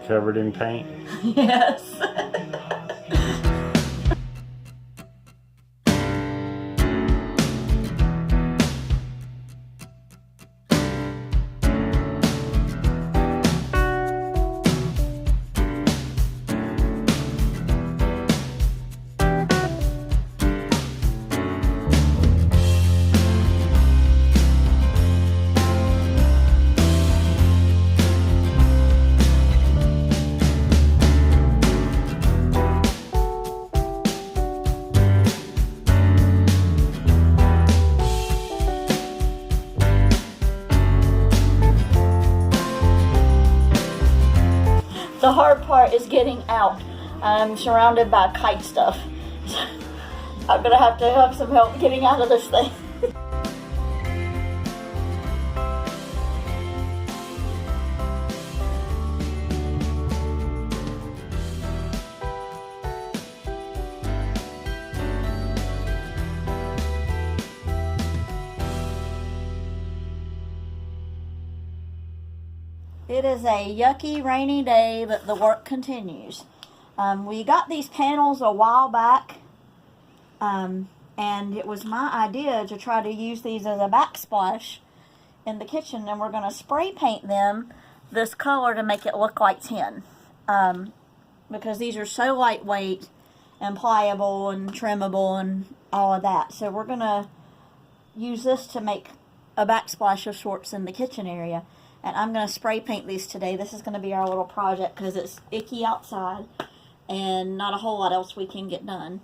covered in paint? Yes. The hard part is getting out. I'm surrounded by kite stuff. I'm gonna have to have some help getting out of this thing. It is a yucky, rainy day, but the work continues. We got these panels a while back, and it was my idea to try to use these as a backsplash in the kitchen, and we're going to spray paint them this color to make it look like tin, because these are so lightweight and pliable and trimmable and all of that. So we're going to use this to make a backsplash of sorts in the kitchen area. And I'm going to spray paint these today. This is going to be our little project because it's icky outside and not a whole lot else we can get done.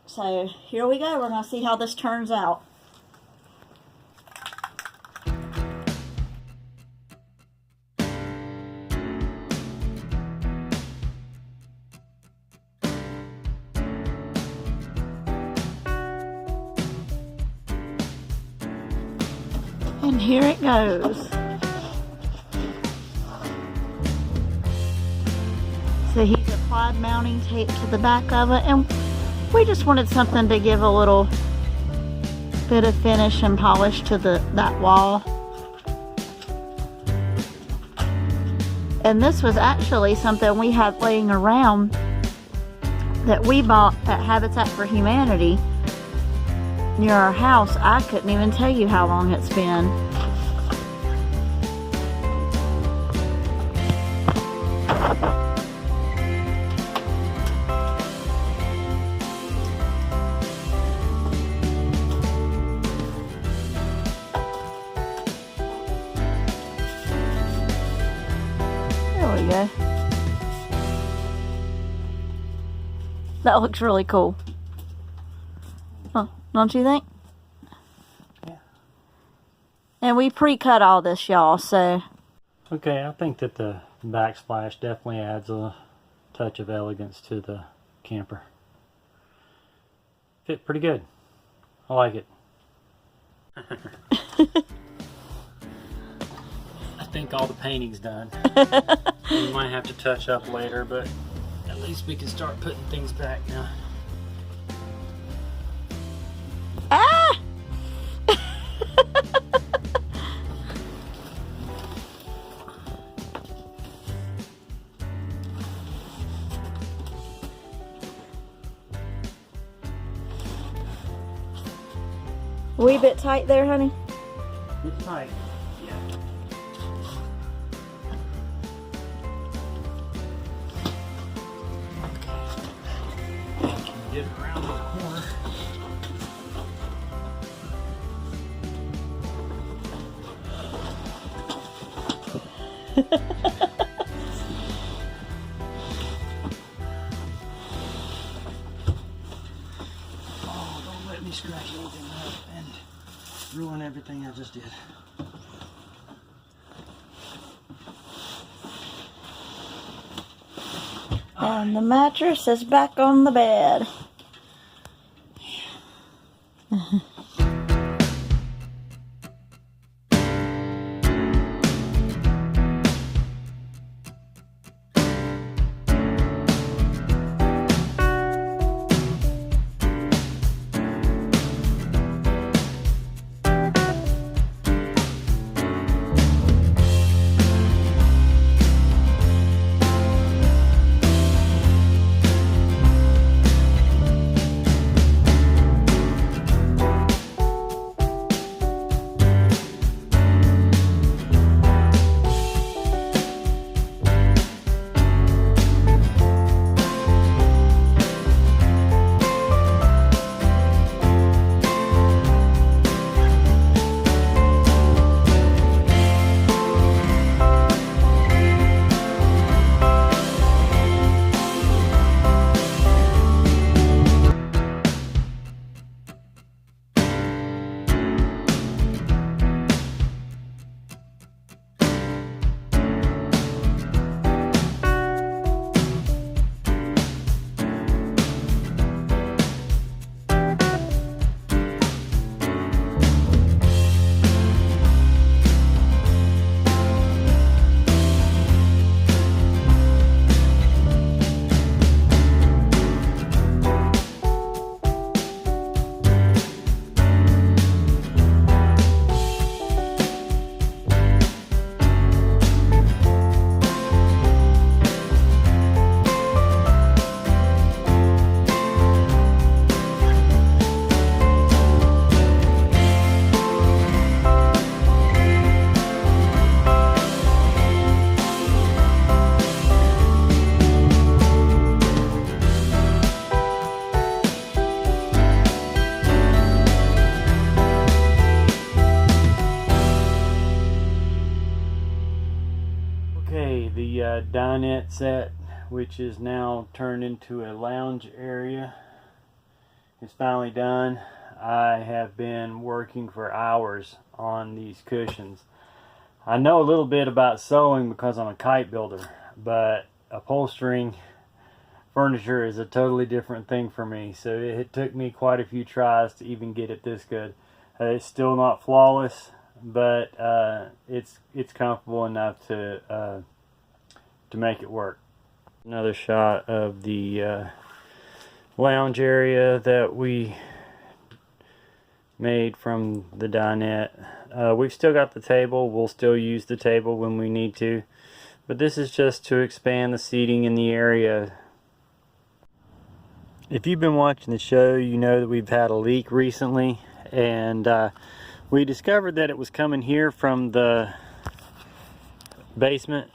So here we go. We're going to see how this turns out. And here it goes. So he's applied mounting tape to the back of it, and we just wanted something to give a little bit of finish and polish to that wall. And this was actually something we had laying around that we bought at Habitat for Humanity near our house. I couldn't even tell you how long it's been. There we go. That looks really cool. Huh, don't you think? Yeah. And we pre-cut all this, y'all, so. Okay, I think that the backsplash definitely adds a touch of elegance to the camper. Fit pretty good. I like it. I think all the painting's done. We might have to touch up later, but at least we can start putting things back now. Ah! Wee bit tight there, honey? It's tight. Yeah. Get around the corner. Oh, don't let me scratch anything up and ruin everything I just did. And the mattress is back on the bed. dinette set, which is now turned into a lounge area. It's finally done. I have been working for hours on these cushions. I know a little bit about sewing because I'm a kite builder, but upholstering furniture is a totally different thing for me. So it took me quite a few tries to even get it this good. It's still not flawless, but it's comfortable enough to make it work. Another shot of the lounge area that we made from the dinette. We've still got the table. We'll still use the table when we need to, but this is just to expand the seating in the area. If you've been watching the show, you know that we've had a leak recently, and we discovered that it was coming here from the basement,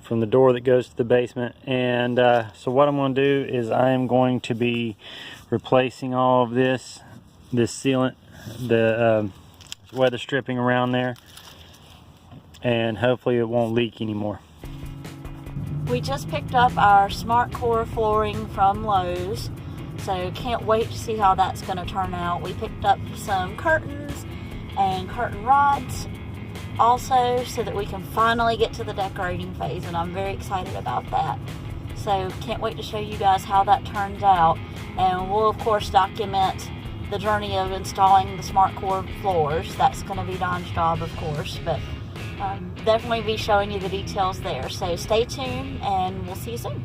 from the door that goes to the basement. And so what I'm going to do is I am going to be replacing all of this sealant, the weather stripping around there, and hopefully it won't leak anymore. We just picked up our Smart Core flooring from Lowe's, so can't wait to see how that's going to turn out. We picked up some curtains and curtain rods also, so that we can finally get to the decorating phase, and I'm very excited about that. So can't wait to show you guys how that turns out, and we'll of course document the journey of installing the Smart Core floors. That's going to be Don's job, of course, but definitely be showing you the details there. So stay tuned, and we'll see you soon.